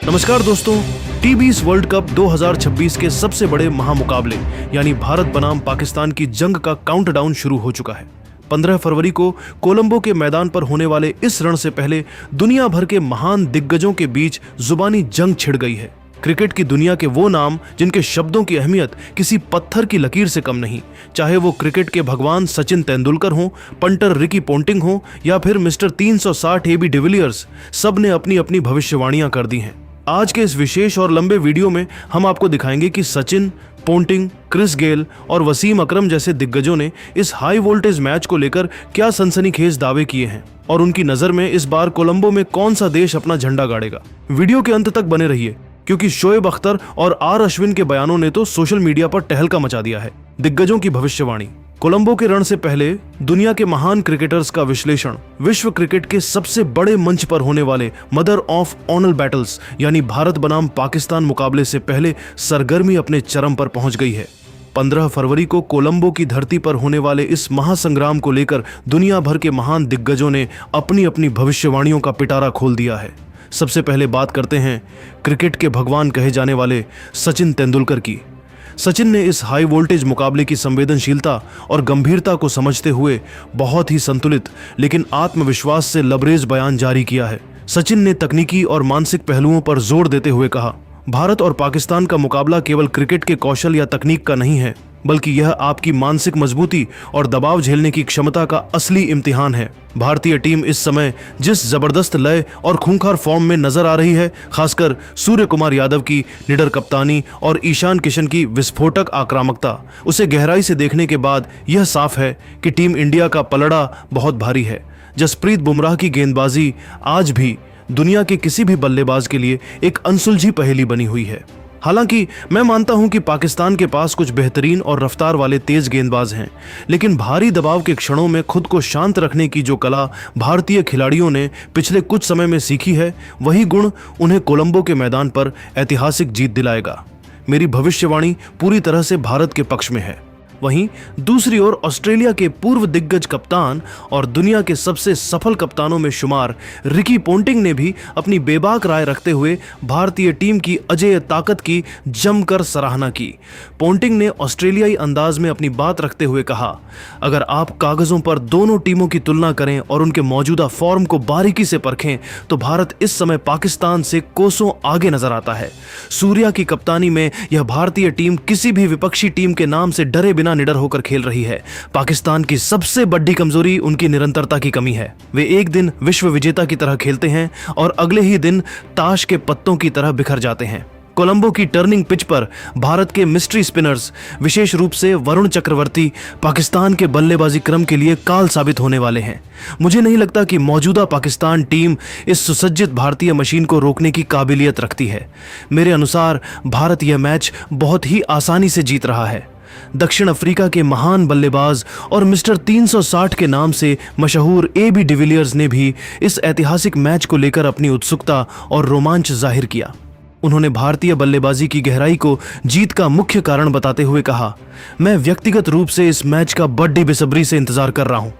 नमस्कार दोस्तों, टी20 world cup 2026 के सबसे बड़े महामुकाबले यानी भारत बनाम पाकिस्तान की जंग का काउंटडाउन शुरू हो चुका है। 15 फरवरी को कोलंबो के मैदान पर होने वाले इस रण से पहले दुनिया भर के महान दिग्गजों के बीच जुबानी जंग छिड़ गई है। क्रिकेट की दुनिया के वो नाम जिनके शब्दों की अहमियत किसी पत्थर की लकीर से कम नहीं, चाहे वो क्रिकेट के भगवान सचिन तेंदुलकर हों, पंटर रिकी पोंटिंग हो या फिर मिस्टर 360 एबी डिविलियर्स, सब ने अपनी अपनी भविष्यवाणियां कर दी हैं। आज के इस विशेष और लंबे वीडियो में हम आपको दिखाएंगे कि सचिन, पोंटिंग, क्रिस गेल और वसीम अकरम जैसे दिग्गजों ने इस हाई वोल्टेज मैच को लेकर क्या सनसनीखेज दावे किए हैं और उनकी नजर में इस बार कोलंबो में कौन सा देश अपना झंडा गाड़ेगा। वीडियो के अंत तक बने रहिए क्योंकि शोएब अख्तर और आर अश्विन के बयानों ने तो सोशल मीडिया पर टहलका मचा दिया है। दिग्गजों की भविष्यवाणी, कोलंबो के रण से पहले दुनिया के महान क्रिकेटर्स का विश्लेषण, विश्व क्रिकेट के सबसे बड़े मंच पर होने वाले मदर ऑफ ऑनल बैटल्स यानी भारत बनाम पाकिस्तान मुकाबले से पहले सरगर्मी अपने चरम पर पहुंच गई है। 15 फरवरी को कोलंबो की धरती पर होने वाले इस महासंग्राम को लेकर दुनिया भर के महान दिग्गजों ने अपनी अपनी भविष्यवाणियों का पिटारा खोल दिया है। सबसे पहले बात करते हैं क्रिकेट के भगवान कहे जाने वाले सचिन तेंदुलकर की। सचिन ने इस हाई वोल्टेज मुकाबले की संवेदनशीलता और गंभीरता को समझते हुए बहुत ही संतुलित लेकिन आत्मविश्वास से लबरेज बयान जारी किया है। सचिन ने तकनीकी और मानसिक पहलुओं पर जोर देते हुए कहा, भारत और पाकिस्तान का मुकाबला केवल क्रिकेट के कौशल या तकनीक का नहीं है, बल्कि यह आपकी मानसिक मजबूती और दबाव झेलने की क्षमता का असली इम्तिहान है। भारतीय टीम इस समय जिस जबरदस्त लय और खूंखार फॉर्म में नजर आ रही है, खासकर सूर्य कुमार यादव की निडर कप्तानी और ईशान किशन की विस्फोटक आक्रामकता, उसे गहराई से देखने के बाद यह साफ है कि टीम इंडिया का पलड़ा बहुत भारी है। जसप्रीत बुमराह की गेंदबाजी आज भी दुनिया के किसी भी बल्लेबाज के लिए एक अनसुलझी पहेली बनी हुई है। हालांकि मैं मानता हूं कि पाकिस्तान के पास कुछ बेहतरीन और रफ्तार वाले तेज गेंदबाज हैं, लेकिन भारी दबाव के क्षणों में खुद को शांत रखने की जो कला भारतीय खिलाड़ियों ने पिछले कुछ समय में सीखी है, वही गुण उन्हें कोलंबो के मैदान पर ऐतिहासिक जीत दिलाएगा। मेरी भविष्यवाणी पूरी तरह से भारत के पक्ष में है। वहीं दूसरी ओर ऑस्ट्रेलिया के पूर्व दिग्गज कप्तान और दुनिया के सबसे सफल कप्तानों में शुमार रिकी पोंटिंग ने भी अपनी बेबाक राय रखते हुए भारतीय टीम की अजेय ताकत की जमकर सराहना की। पोंटिंग ने ऑस्ट्रेलियाई अंदाज में अपनी बात रखते हुए कहा, अगर आप कागजों पर दोनों टीमों की तुलना करें और उनके मौजूदा फॉर्म को बारीकी से परखें तो भारत इस समय पाकिस्तान से कोसों आगे नजर आता है। सूर्या की कप्तानी में यह भारतीय टीम किसी भी विपक्षी टीम के नाम से डरे बिना निडर होकर खेल रही है। पाकिस्तान की सबसे बड़ी कमजोरी उनकी निरंतरता की कमी है। वे एक दिन विश्व विजेता की तरह खेलते हैं और अगले ही दिन ताश के पत्तों की तरह बिखर जाते हैं। कोलंबो की टर्निंग पिच पर भारत के मिस्ट्री स्पिनर्स, विशेष रूप से वरुण चक्रवर्ती, पाकिस्तान के बल्लेबाजी क्रम के लिए काल साबित होने वाले हैं। मुझे नहीं लगता कि मौजूदा पाकिस्तान टीम इस सुसज्जित भारतीय मशीन को रोकने की काबिलियत रखती है। मेरे अनुसार भारत यह मैच बहुत ही आसानी से जीत रहा है। दक्षिण अफ्रीका के महान बल्लेबाज और मिस्टर 360 के नाम से मशहूर एबी डिविलियर्स ने भी इस ऐतिहासिक मैच को लेकर अपनी उत्सुकता और रोमांच जाहिर किया। उन्होंने भारतीय बल्लेबाजी की गहराई को जीत का मुख्य कारण बताते हुए कहा, मैं व्यक्तिगत रूप से इस मैच का बड़ी बेसब्री से इंतजार कर रहा हूं।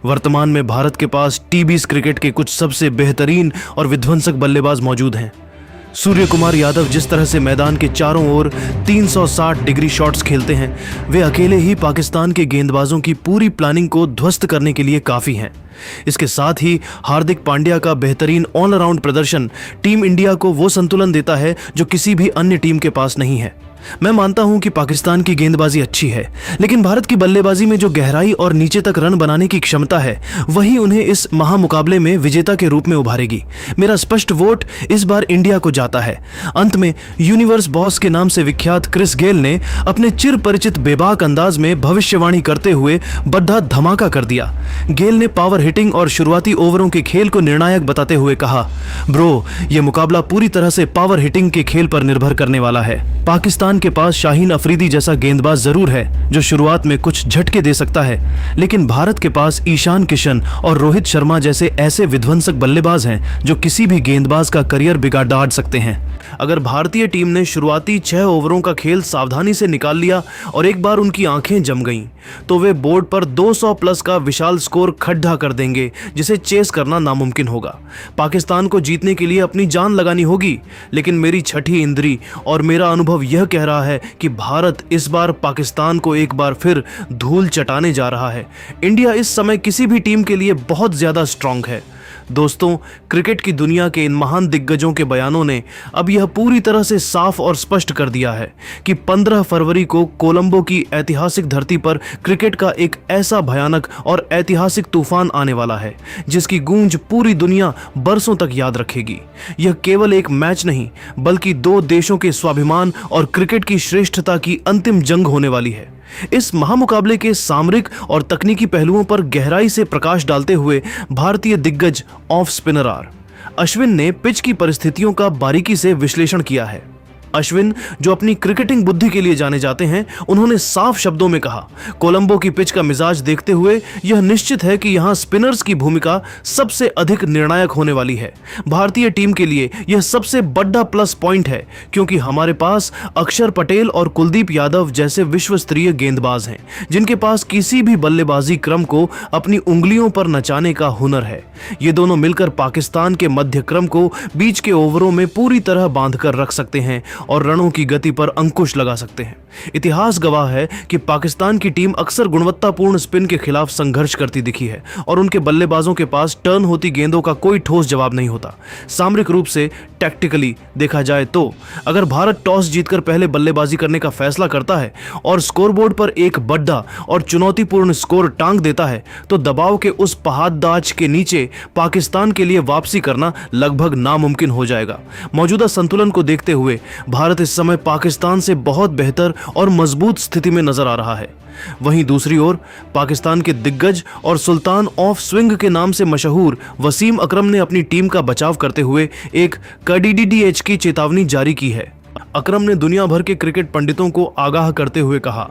वर्तमान में भारत के पास टी20 क्रिकेट के कुछ सबसे बेहतरीन और विध्वंसक बल्लेबाज मौजूद हैं। सूर्य कुमार यादव जिस तरह से मैदान के चारों ओर 360 डिग्री शॉट्स खेलते हैं, वे अकेले ही पाकिस्तान के गेंदबाजों की पूरी प्लानिंग को ध्वस्त करने के लिए काफी हैं। इसके साथ ही हार्दिक पांड्या का बेहतरीन ऑलराउंड प्रदर्शन टीम इंडिया को वो संतुलन देता है जो किसी भी अन्य टीम के पास नहीं है। मैं मानता हूं कि पाकिस्तान की गेंदबाजी अच्छी है, लेकिन भारत की बल्लेबाजी में जो गहराई और नीचे तक रन बनाने की क्षमता है, वही उन्हें इस महामुकाबले में विजेता के रूप में उभारेगी। मेरा स्पष्ट वोट इस बार इंडिया को जाता है। अंत में यूनिवर्स बॉस के नाम से विख्यात क्रिस गेल ने अपने चिर परिचित बेबाक अंदाज में भविष्यवाणी करते हुए बड़ा धमाका कर दिया। गेल ने पावर हिटिंग और शुरुआती ओवरों के खेल को निर्णायक बताते हुए कहा, ब्रो, यह मुकाबला पूरी तरह से पावर हिटिंग के खेल पर निर्भर करने वाला है। पाकिस्तान पाकिस्तान के पास शाहीन अफरीदी जैसा गेंदबाज जरूर है जो शुरुआत में कुछ झटके दे सकता है, लेकिन भारत के पास ईशान किशन और रोहित शर्मा जैसे ऐसे विध्वंसक बल्लेबाज हैं जो किसी भी गेंदबाज का करियर बिगाड़ सकते हैं। अगर भारतीय टीम ने शुरुआती 6 ओवरों का खेल सावधानी से निकाल लिया और एक बार उनकी आंखें जम गईं, तो वे बोर्ड पर 200 प्लस का विशाल स्कोर खड्डा कर देंगे, जिसे चेस करना नामुमकिन होगा। पाकिस्तान को जीतने के लिए अपनी जान लगानी होगी, लेकिन मेरी छठी इंद्री और मेरा अनुभव यह कह रहा है कि भारत इस बार पाकिस्तान को एक बार फिर धूल चटाने जा रहा है। इंडिया इस समय किसी भी टीम के लिए बहुत ज्यादा स्ट्रांग है। दोस्तों, क्रिकेट की दुनिया के इन महान दिग्गजों के बयानों ने अब यह पूरी तरह से साफ और स्पष्ट कर दिया है कि 15 फरवरी को कोलंबो की ऐतिहासिक धरती पर क्रिकेट का एक ऐसा भयानक और ऐतिहासिक तूफान आने वाला है जिसकी गूंज पूरी दुनिया बरसों तक याद रखेगी। यह केवल एक मैच नहीं, बल्कि 2 देशों के स्वाभिमान और क्रिकेट की श्रेष्ठता की अंतिम जंग होने वाली है। इस महामुकाबले के सामरिक और तकनीकी पहलुओं पर गहराई से प्रकाश डालते हुए भारतीय दिग्गज ऑफ स्पिनर अश्विन ने पिच की परिस्थितियों का बारीकी से विश्लेषण किया है। अश्विन, जो अपनी क्रिकेटिंग बुद्धि के लिए जाने जाते हैं, उन्होंने साफ शब्दों में कहा, कोलंबो की पिच का मिजाज देखते हुए यह निश्चित है कि यहां स्पिनर्स की भूमिका सबसे अधिक निर्णायक होने वाली है। भारतीय टीम के लिए यह सबसे बड़ा प्लस पॉइंट है क्योंकि हमारे पास अक्षर पटेल और कुलदीप यादव जैसे विश्व स्तरीय गेंदबाज हैं जिनके पास किसी भी बल्लेबाजी क्रम को अपनी उंगलियों पर नचाने का हुनर है। ये दोनों मिलकर पाकिस्तान के मध्य क्रम को बीच के ओवरों में पूरी तरह बांध कर रख सकते हैं और रनों की गति पर अंकुश लगा सकते हैं। इतिहास गवाह है कि पाकिस्तान की टीम अक्सर गुणवत्तापूर्ण स्पिन के खिलाफ संघर्ष करती दिखी है और उनके बल्लेबाजों के पास टर्न होती गेंदों का कोई ठोस जवाब नहीं होता। सामरिक रूप से टैक्टिकली देखा जाए तो अगर भारत टॉस जीतकर पहले बल्लेबाजी करने का फैसला करता है और स्कोरबोर्ड पर एक बड़ा और चुनौतीपूर्ण स्कोर टांग देता है, तो दबाव के उस पहाड़दाज के नीचे पाकिस्तान के लिए वापसी करना लगभग नामुमकिन हो जाएगा। मौजूदा संतुलन को देखते हुए भारत इस समय पाकिस्तान से बहुत बेहतर और मजबूत स्थिति में नजर आ रहा है। वहीं दूसरी ओर पाकिस्तान के दिग्गज और सुल्तान ऑफ स्विंग के नाम से मशहूर वसीम अकरम ने अपनी टीम का बचाव करते हुए एक KDDH की चेतावनी जारी की है। अकरम ने दुनिया भर के क्रिकेट पंडितों को आगाह करते हुए कहा,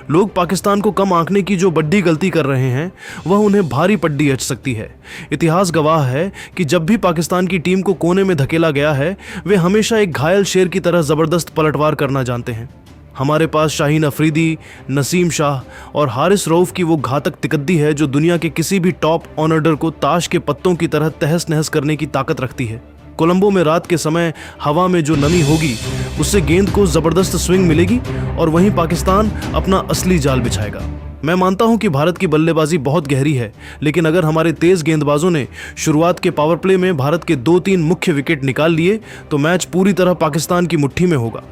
लोग पाकिस्तान को कम आंकने की जो बड़ी गलती कर रहे हैं वह उन्हें भारी पड्डी अच सकती है। इतिहास गवाह है कि जब भी पाकिस्तान की टीम को कोने में धकेला गया है, वे हमेशा एक घायल शेर की तरह जबरदस्त पलटवार करना जानते हैं। हमारे पास शाहीन अफरीदी, नसीम शाह और हारिस रऊफ की वो घातक तिकद्दी है जो दुनिया के किसी भी टॉप ऑर्डर को ताश के पत्तों की तरह तहस नहस करने की ताकत रखती है। कोलंबो में रात के समय हवा में जो नमी होगी उससे गेंद को जबरदस्त स्विंग मिलेगी और वहीं पाकिस्तान अपना असली जाल बिछाएगा। मैं मानता हूं कि भारत की बल्लेबाजी बहुत गहरी है, लेकिन अगर हमारे तेज गेंदबाजों ने शुरुआत के पावर प्ले में भारत के 2-3 मुख्य विकेट निकाल लिए तो मैच पूरी तरह पाकिस्तान की मुट्ठी में होगा।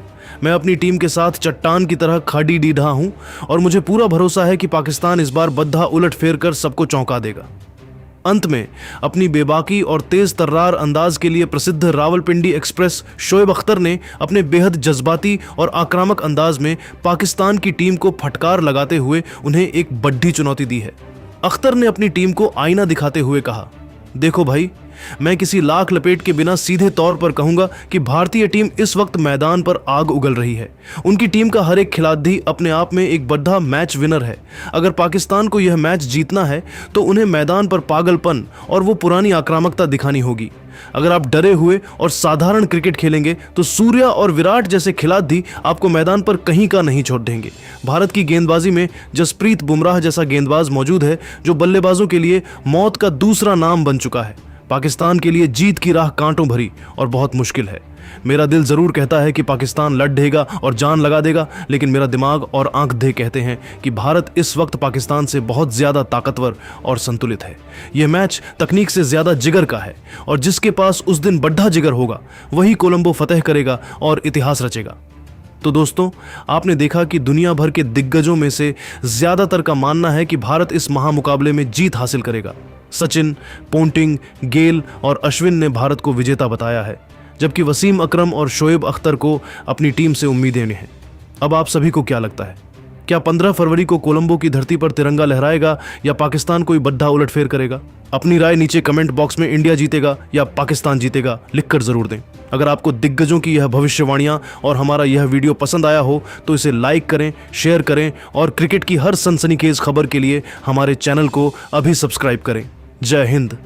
मैं अपनी टीम के साथ चट्टान की तरह खड़ी डीढ़ा हूं और मुझे पूरा भरोसा है कि पाकिस्तान इस बार बद्धा उलट फेर कर सबको चौंका देगा। अंत में अपनी बेबाकी और तेज तर्रार अंदाज के लिए प्रसिद्ध रावलपिंडी एक्सप्रेस शोएब अख्तर ने अपने बेहद जज्बाती और आक्रामक अंदाज में पाकिस्तान की टीम को फटकार लगाते हुए उन्हें एक बड़ी चुनौती दी है। अख्तर ने अपनी टीम को आईना दिखाते हुए कहा, देखो भाई, मैं किसी लाख लपेट के बिना सीधे तौर पर कहूंगा कि भारतीय टीम इस वक्त मैदान पर आग उगल रही है। उनकी टीम का हर एक खिलाड़ी अपने आप में एक बड़ा मैच विनर है। अगर पाकिस्तान को यह मैच जीतना है तो उन्हें मैदान पर पागलपन और वो पुरानी आक्रामकता दिखानी होगी। अगर आप डरे हुए और साधारण क्रिकेट खेलेंगे तो सूर्या और विराट जैसे खिलाड़ी आपको मैदान पर कहीं का नहीं छोड़ देंगे। भारत की गेंदबाजी में जसप्रीत बुमराह जैसा गेंदबाज मौजूद है जो बल्लेबाजों के लिए मौत का दूसरा नाम बन चुका है। पाकिस्तान के लिए जीत की राह कांटों भरी और बहुत मुश्किल है। मेरा दिल जरूर कहता है कि पाकिस्तान लड़ ढेगा और जान लगा देगा, लेकिन मेरा दिमाग और आंख दे कहते हैं कि भारत इस वक्त पाकिस्तान से बहुत ज्यादा ताकतवर और संतुलित है। यह मैच तकनीक से ज्यादा जिगर का है और जिसके पास उस दिन बड़ा जिगर होगा वही कोलंबो फतेह करेगा और इतिहास रचेगा। तो दोस्तों, आपने देखा कि दुनिया भर के दिग्गजों में से ज्यादातर का मानना है कि भारत इस महामुकाबले में जीत हासिल करेगा। सचिन, पोंटिंग, गेल और अश्विन ने भारत को विजेता बताया है, जबकि वसीम अकरम और शोएब अख्तर को अपनी टीम से उम्मीदें हैं। अब आप सभी को क्या लगता है? क्या 15 फरवरी को कोलंबो की धरती पर तिरंगा लहराएगा या पाकिस्तान कोई बद्धा उलटफेर करेगा? अपनी राय नीचे कमेंट बॉक्स में इंडिया जीतेगा या पाकिस्तान जीतेगा लिखकर जरूर दें। अगर आपको दिग्गजों की यह भविष्यवाणियां और हमारा यह वीडियो पसंद आया हो तो इसे लाइक करें, शेयर करें और क्रिकेट की हर सनसनीखेज खबर के लिए हमारे चैनल को अभी सब्सक्राइब करें। जय हिंद।